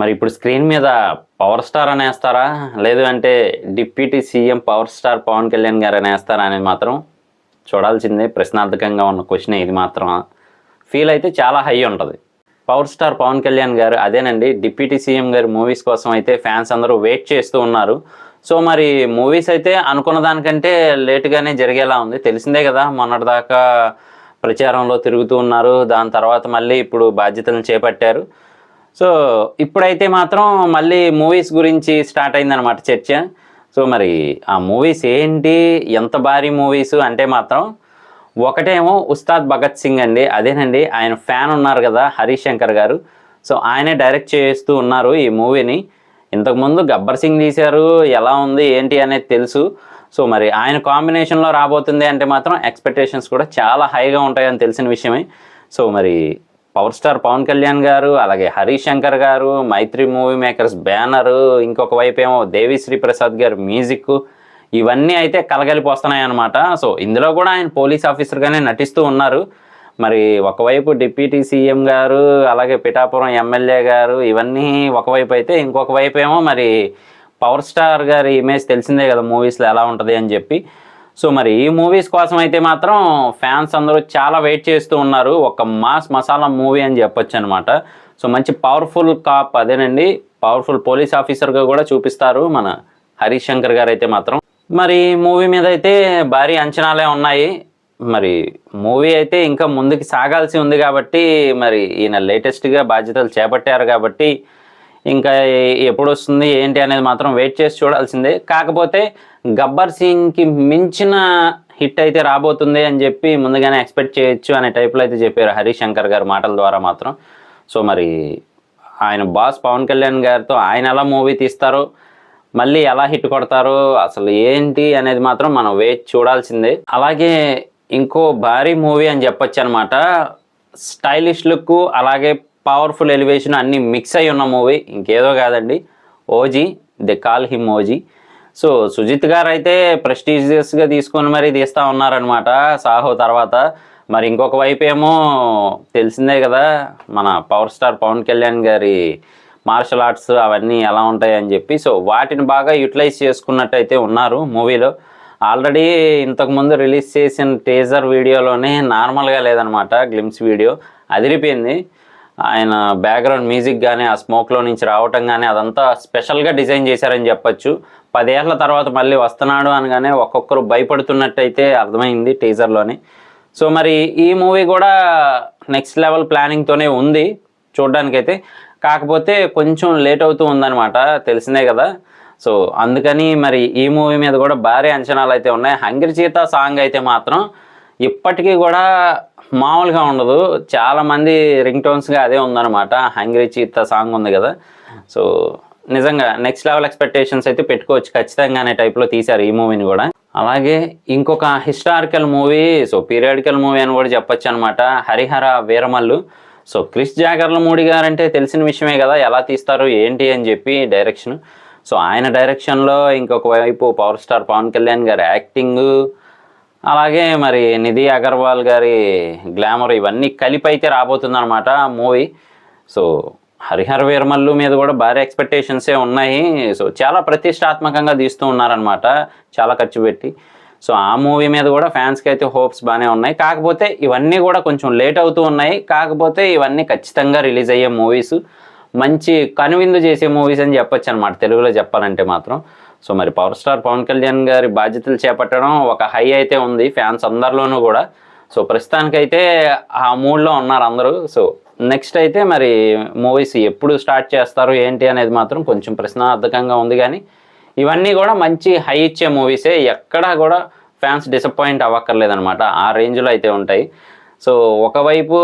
మరి ఇప్పుడు స్క్రీన్ మీద పవర్ స్టార్ అనేస్తారా, లేదు అంటే deputy CM power star Pawan Kalyan గారు అనేస్తారా అనేది మాత్రం చూడాల్సిందే. ప్రశ్నార్థకంగా ఉన్న క్వశ్చన్ ఇది మాత్రం. ఫీల్ అయితే చాలా హై ఉంటుంది. పవర్ స్టార్ పవన్ కళ్యాణ్ గారు అదేనండి డిప్యూటీ సీఎం గారి మూవీస్ కోసం అయితే ఫ్యాన్స్ అందరూ వెయిట్ చేస్తూ ఉన్నారు. సో మరి మూవీస్ అయితే అనుకున్న దానికంటే లేటుగానే జరిగేలా ఉంది. తెలిసిందే కదా, మొన్నటిదాకా ప్రచారంలో తిరుగుతూ ఉన్నారు. దాని తర్వాత మళ్ళీ ఇప్పుడు బాధ్యతలను చేపట్టారు. సో ఇప్పుడైతే మాత్రం మళ్ళీ మూవీస్ గురించి స్టార్ట్ అయిందనమాట చర్చ. సో మరి ఆ మూవీస్ ఏంటి, ఎంత భారీ మూవీస్ అంటే మాత్రం ఒకటేమో ఉస్తాద్ భగత్ సింగ్ అండి. అదేనండి ఆయన ఫ్యాన్ ఉన్నారు కదా హరీష్ శంకర్ గారు. సో ఆయనే డైరెక్ట్ చేస్తూ ఉన్నారు ఈ మూవీని. ఇంతకుముందు గబ్బర్ సింగ్ తీశారు, ఎలా ఉంది ఏంటి అనేది తెలుసు. సో మరి ఆయన కాంబినేషన్లో రాబోతుంది అంటే మాత్రం ఎక్స్పెక్టేషన్స్ కూడా చాలా హైగా ఉంటాయని తెలిసిన విషయమే. సో మరి పవర్ స్టార్ పవన్ కళ్యాణ్ గారు, అలాగే హరీష్ శంకర్ గారు, మైత్రి మూవీ మేకర్స్ బ్యానరు, ఇంకొక వైపు ఏమో దేవిశ్రీ ప్రసాద్ గారు మ్యూజిక్, ఇవన్నీ అయితే కలగలిపి వస్తున్నాయి అన్నమాట. సో ఇందులో కూడా ఆయన పోలీస్ ఆఫీసర్గానే నటిస్తూ ఉన్నారు. మరి ఒకవైపు డిప్యూటీ సీఎం గారు, అలాగే పిఠాపురం ఎమ్మెల్యే గారు, ఇవన్నీ ఒకవైపు అయితే ఇంకొక వైపు ఏమో మరి పవర్ స్టార్ గారి ఇమేజ్ తెలిసిందే కదా మూవీస్లో ఎలా ఉంటుంది అని చెప్పి. సో మరి ఈ మూవీస్ కోసం అయితే మాత్రం ఫ్యాన్స్ అందరూ చాలా వెయిట్ చేస్తూ ఉన్నారు. ఒక మాస్ మసాలా మూవీ అని చెప్పొచ్చు అనమాట. సో మంచి పవర్ఫుల్ కాప్, అదేనండి పవర్ఫుల్ పోలీస్ ఆఫీసర్గా కూడా చూపిస్తారు మన హరీష్ శంకర్ గారు అయితే మాత్రం. మరి మూవీ మీద అయితే భారీ అంచనాలే ఉన్నాయి. మరి మూవీ అయితే ఇంకా ముందుకు సాగాల్సి ఉంది కాబట్టి మరి ఈయన లేటెస్ట్గా బాధ్యతలు చేపట్టారు కాబట్టి ఇంకా ఎప్పుడు వస్తుంది ఏంటి అనేది మాత్రం వెయిట్ చేసి చూడాల్సిందే. కాకపోతే గబ్బర్ సింగ్కి మించిన హిట్ అయితే రాబోతుంది అని చెప్పి ముందుగానే ఎక్స్పెక్ట్ చేయొచ్చు అనే టైప్లో అయితే చెప్పారు హరీష్ శంకర్ గారు మాటల ద్వారా మాత్రం. సో మరి ఆయన బాస్ పవన్ కళ్యాణ్ గారితో ఆయన ఎలా మూవీ తీస్తారో, మళ్ళీ ఎలా హిట్ కొడతారో, అసలు ఏంటి అనేది మాత్రం మనం వెయిట్ చూడాల్సిందే. అలాగే ఇంకో భారీ మూవీ అని చెప్పొచ్చు అనమాట. స్టైలిష్ లుక్ అలాగే పవర్ఫుల్ ఎలివేషన్ అన్నీ మిక్స్ అయి ఉన్న మూవీ ఇంకేదో కాదండి, OG. They call him OG. So Sujeeth గారు అయితే ప్రెస్టీజియస్గా తీసుకొని మరీ తీస్తూ ఉన్నారనమాట సాహో తర్వాత. మరి ఇంకొక వైపు ఏమో తెలిసిందే కదా మన పవర్ స్టార్ పవన్ కళ్యాణ్ గారి మార్షల్ ఆర్ట్స్ అవన్నీ ఎలా ఉంటాయని చెప్పి. సో వాటిని బాగా యూటిలైజ్ చేసుకున్నట్టయితే ఉన్నారు మూవీలో. ఆల్రెడీ ఇంతకుముందు రిలీజ్ చేసిన టీజర్ వీడియోలోనే నార్మల్గా లేదనమాట, గ్లిమ్స్ వీడియో అదిరిపోయింది. ఆయన బ్యాక్గ్రౌండ్ మ్యూజిక్ కానీ ఆ స్మోక్లో నుంచి రావటం కానీ అదంతా స్పెషల్గా డిజైన్ చేశారని చెప్పచ్చు. 10 ఏళ్ల తర్వాత మళ్ళీ వస్తున్నాడు అనగానే ఒక్కొక్కరు భయపడుతున్నట్టయితే అర్థమైంది టీజర్లోనే. సో మరి ఈ మూవీ కూడా నెక్స్ట్ లెవెల్ ప్లానింగ్తోనే ఉంది చూడడానికైతే. కాకపోతే కొంచెం లేట్ అవుతూ ఉందన్నమాట, తెలిసిందే కదా. సో అందుకని మరి ఈ మూవీ మీద కూడా భారీ అంచనాలు అయితే ఉన్నాయి. హంగ్రీ చీతా సాంగ్ అయితే మాత్రం ఇప్పటికీ కూడా మామూలుగా ఉండదు. చాలామంది రింగ్ టోన్స్గా అదే ఉందన్నమాట, హంగ్రీ చీతా సాంగ్ ఉంది కదా. సో నిజంగా నెక్స్ట్ లెవెల్ ఎక్స్పెక్టేషన్స్ అయితే పెట్టుకోవచ్చు ఖచ్చితంగా అనే టైప్లో తీశారు ఈ మూవీని కూడా. అలాగే ఇంకొక historical movie, so periodical movie అని కూడా చెప్పొచ్చు అనమాట, హరిహర వీరమల్లు. సో క్రిష్ జాగర్లమూడి గారు అంటే తెలిసిన విషయమే కదా, ఎలా తీస్తారు ఏంటి అని చెప్పి డైరెక్షన్. సో ఆయన డైరెక్షన్లో ఇంకొక వైపు పవర్ స్టార్ పవన్ కళ్యాణ్ గారి యాక్టింగు, అలాగే మరి నిధి అగర్వాల్ గారి గ్లామర్, ఇవన్నీ కలిపి అయితే రాబోతుందన్నమాట మూవీ. సో హరిహర వీరమల్లు మీద కూడా భారీ ఎక్స్పెక్టేషన్సే ఉన్నాయి. సో చాలా ప్రతిష్టాత్మకంగా తీస్తూ ఉన్నారనమాట, చాలా ఖర్చు పెట్టి. సో ఆ మూవీ మీద కూడా ఫ్యాన్స్కి అయితే హోప్స్ బాగానే ఉన్నాయి. కాకపోతే ఇవన్నీ కూడా కొంచెం లేట్ అవుతూ ఉన్నాయి. కాకపోతే ఇవన్నీ ఖచ్చితంగా రిలీజ్ అయ్యే మూవీస్, మంచి కనువిందు చేసే మూవీస్ అని చెప్పొచ్చు అనమాట తెలుగులో చెప్పాలంటే మాత్రం. సో మరి పవర్ స్టార్ పవన్ కళ్యాణ్ గారి బాధ్యతలు చేపట్టడం ఒక హై అయితే ఉంది ఫ్యాన్స్ అందరిలోనూ కూడా. సో ప్రస్తుతానికైతే ఆ మూడ్లో ఉన్నారు అందరూ. సో నెక్స్ట్ అయితే మరి మూవీస్ ఎప్పుడు స్టార్ట్ చేస్తారు ఏంటి అనేది మాత్రం కొంచెం ప్రశ్నార్థకంగా ఉంది. కానీ ఇవన్నీ కూడా మంచి హై ఇచ్చే మూవీసే, ఎక్కడా కూడా ఫ్యాన్స్ డిసప్పాయింట్ అవ్వక్కర్లేదనమాట, ఆ రేంజ్లో అయితే ఉంటాయి. సో ఒకవైపు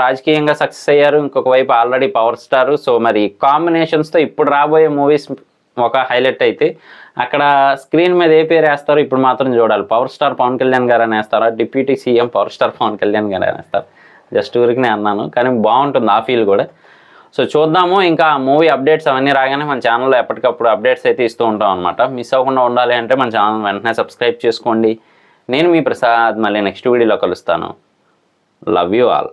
రాజకీయంగా సక్సెస్ అయ్యారు, ఇంకొక వైపు ఆల్రెడీ పవర్ స్టారు. సో మరి కాంబినేషన్స్తో ఇప్పుడు రాబోయే మూవీస్ ఒక హైలైట్ అయితే అక్కడ స్క్రీన్ మీద ఏ పేరు వేస్తారో ఇప్పుడు మాత్రం చూడాలి. పవర్ స్టార్ పవన్ కళ్యాణ్ గారు అనేస్తారా, deputy CM power star Pawan Kalyan garu అనేస్తారు. జస్ట్ ఊరికినే అన్నాను, కానీ బాగుంటుంది ఆ ఫీల్ కూడా. సో చూద్దాము. ఇంకా మూవీ అప్డేట్స్ అవన్నీ రాగానే మన ఛానల్లో ఎప్పటికప్పుడు అప్డేట్స్ అయితే ఇస్తూ ఉంటాం అనమాట. మిస్ అవ్వకుండా ఉండాలి అంటే మన ఛానల్ వెంటనే సబ్స్క్రైబ్ చేసుకోండి. నేను మీ ప్రసాద్, మళ్ళీ నెక్స్ట్ వీడియోలో కలుస్తాను. Love you all.